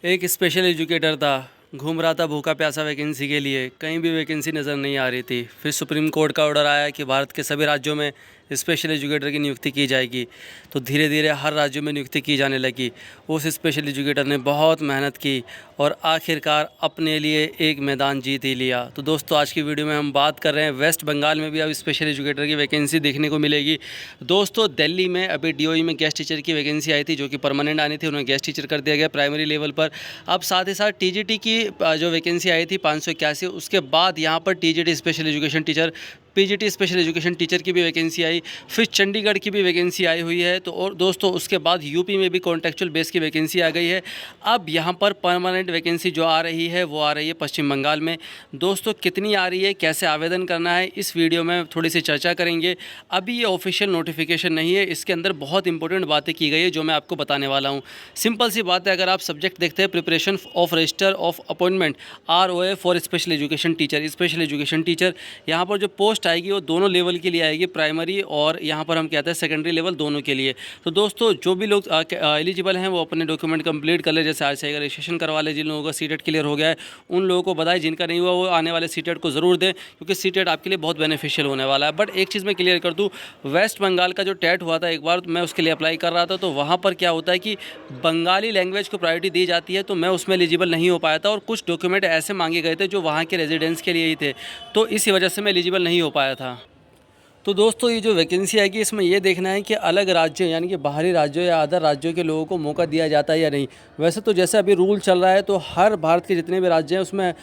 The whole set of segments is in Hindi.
एक स्पेशल एजुकेटर था, घूम रहा था भूखा प्यासा वैकेंसी के लिए। कहीं भी वैकेंसी नज़र नहीं आ रही थी। फिर सुप्रीम कोर्ट का ऑर्डर आया कि भारत के सभी राज्यों में स्पेशल एजुकेटर की नियुक्ति की जाएगी। तो धीरे धीरे हर राज्य में नियुक्ति की जाने लगी। उस स्पेशल एजुकेटर ने बहुत मेहनत की और आखिरकार अपने लिए एक मैदान जीत ही लिया। तो दोस्तों, आज की वीडियो में हम बात कर रहे हैं वेस्ट बंगाल में भी अब स्पेशल एजुकेटर की वैकेंसी देखने को मिलेगी। दोस्तों, दिल्ली में अभी डीओई में गेस्ट टीचर की वैकेंसी आई थी, जो कि परमानेंट आनी थी, उन्हें गेस्ट टीचर कर दिया गया प्राइमरी लेवल पर। अब साथ ही साथ टीजीटी की जो वैकेंसी आई थी 581, उसके बाद यहाँ पर TGT special education teacher, PGT special education teacher की भी वैकेंसी आई। फिर चंडीगढ़ की भी वैकेंसी आई हुई है। तो और दोस्तों, उसके बाद यूपी में भी कॉन्ट्रेक्चुअल बेस की वैकेंसी आ गई है। अब यहाँ पर परमानेंट वैकेंसी जो आ रही है वो आ रही है पश्चिम बंगाल में। दोस्तों, कितनी आ रही है, कैसे आवेदन करना है, इस वीडियो में थोड़ी सी चर्चा करेंगे। अभी ये ऑफिशियल नोटिफिकेशन नहीं है, इसके अंदर बहुत इंपॉर्टेंट बातें की गई है जो मैं आपको बताने वाला हूँ। सिंपल सी बात है, अगर आप सब्जेक्ट देखते हैं preparation of register of appointment ROA for special education teacher, special education teacher, यहाँ पर जो पोस्ट आएगी वो दोनों लेवल के लिए आएगी, प्राइमरी और यहाँ पर हम कहते हैं सेकेंडरी लेवल, दोनों के लिए। तो दोस्तों, जो भी लोग एलिजिबल हैं वो अपने डॉक्यूमेंट कंप्लीट कर ले। जैसे RCI का रजिस्ट्रेशन करवा ले। जिन लोगों का सीटेट क्लियर हो गया है उन लोगों को बधाई, जिनका नहीं हुआ वो आने वाले सीटेट को ज़रूर दें, क्योंकि सीटेट आपके लिए बहुत बेनिफिशियल होने वाला है। बट एक चीज़ मैं क्लियर कर दूँ, वेस्ट बंगाल का जो टेट हुआ था, एक बार मैं उसके लिए अप्लाई कर रहा था, तो वहाँ पर क्या होता है कि बंगाली लैंग्वेज को प्रायोरिटी दी जाती है। तो मैं उसमें एलिजिबल नहीं हो पाया था और कुछ डॉक्यूमेंट ऐसे मांगे गए थे जो वहाँ के रेजिडेंट्स के लिए ही थे, तो इसी वजह से मैं एलिजिबल नहीं हो पाया था। तो दोस्तों, ये जो वैकेंसी आएगी इसमें ये देखना है कि अलग राज्यों यानी कि बाहरी राज्यों या अदर राज्यों के लोगों को मौका दिया जाता है या नहीं। वैसे तो जैसे अभी रूल चल रहा है तो हर भारत के जितने भी राज्य हैं उसमें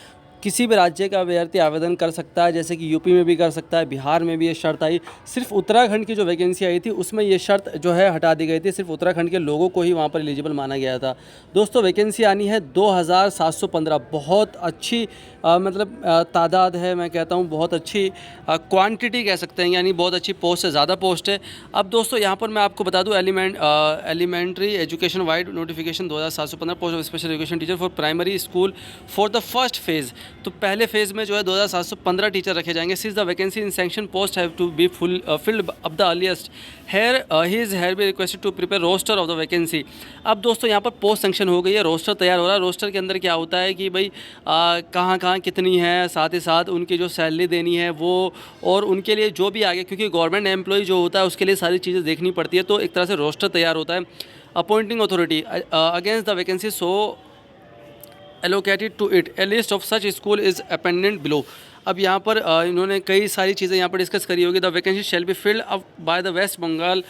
किसी भी राज्य का अभ्यर्थी आवेदन कर सकता है। जैसे कि यूपी में भी कर सकता है, बिहार में भी ये शर्त आई। सिर्फ उत्तराखंड की जो वैकेंसी आई थी उसमें ये शर्त जो है हटा दी गई थी, सिर्फ उत्तराखंड के लोगों को ही वहाँ पर एलिजिबल माना गया था। दोस्तों, वैकेंसी आनी है 2715, बहुत अच्छी तादाद है। मैं कहता हूँ बहुत अच्छी क्वांटिटी कह सकते हैं, यानी बहुत अच्छी पोस्ट है, ज़्यादा पोस्ट है। अब दोस्तों, यहाँ पर मैं आपको बता दूँ, elementary education vide notification 2715 post of special education teacher for primary school for the first phase. तो पहले फेज़ में जो है 2715 टीचर रखे जाएंगे। Since the vacancy in sanction post have to be filled up the earliest here he is hereby requested to prepare roster of the vacancy. अब दोस्तों, यहाँ पर पोस्ट सैंक्शन हो गई है, रोस्टर तैयार हो रहा है। रोस्टर के अंदर क्या होता है कि भाई कहाँ कहाँ कितनी है, साथ ही साथ उनकी जो सैलरी देनी है वो, और उनके लिए जो भी आगे, क्योंकि गवर्नमेंट एम्प्लॉय जो होता है उसके लिए सारी चीज़ें देखनी पड़ती है। तो एक तरह से रोस्टर तैयार होता है। Appointing authority against the vacancy so allocated to it a list of such school is appended below। अब यहाँ पर इन्होंने कई सारी चीज़ें यहाँ पर डिस्कस करी होगी। The vacancy shall be filled up by the West Bengal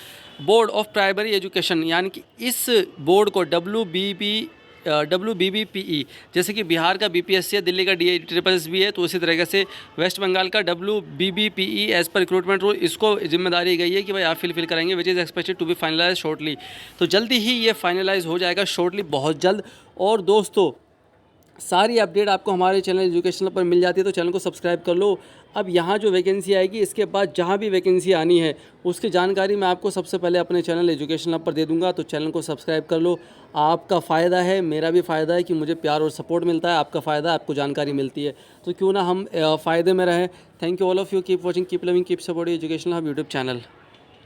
board of primary education, यानी कि इस बोर्ड को WBBPE, जैसे कि बिहार का BPSC है, दिल्ली का DSSB है, तो उसी तरीके से वेस्ट बंगाल का WBBPE as per recruitment rule, इसको जिम्मेदारी गई है कि भाई आप फिल करेंगे, which is expected to be finalise shortly. तो जल्दी ही ये फाइनलाइज हो जाएगा, शॉर्टली, बहुत जल्द। और दोस्तों, सारी अपडेट आपको हमारे चैनल एजुकेशनल पर मिल जाती है, तो चैनल को सब्सक्राइब कर लो। अब यहाँ जो वैकेंसी आएगी, इसके बाद जहाँ भी वैकेंसी आनी है उसकी जानकारी मैं आपको सबसे पहले अपने चैनल एजुकेशनल पर दे दूँगा, तो चैनल को सब्सक्राइब कर लो। आपका फ़ायदा है, मेरा भी फ़ायदा है कि मुझे प्यार और सपोर्ट मिलता है, आपका फ़ायदा है, आपको जानकारी मिलती है, तो क्यों ना हम फ़ायदे में रहें। Thank you all of you, keep watching, keep loving, keep supporting educational hub YouTube channel.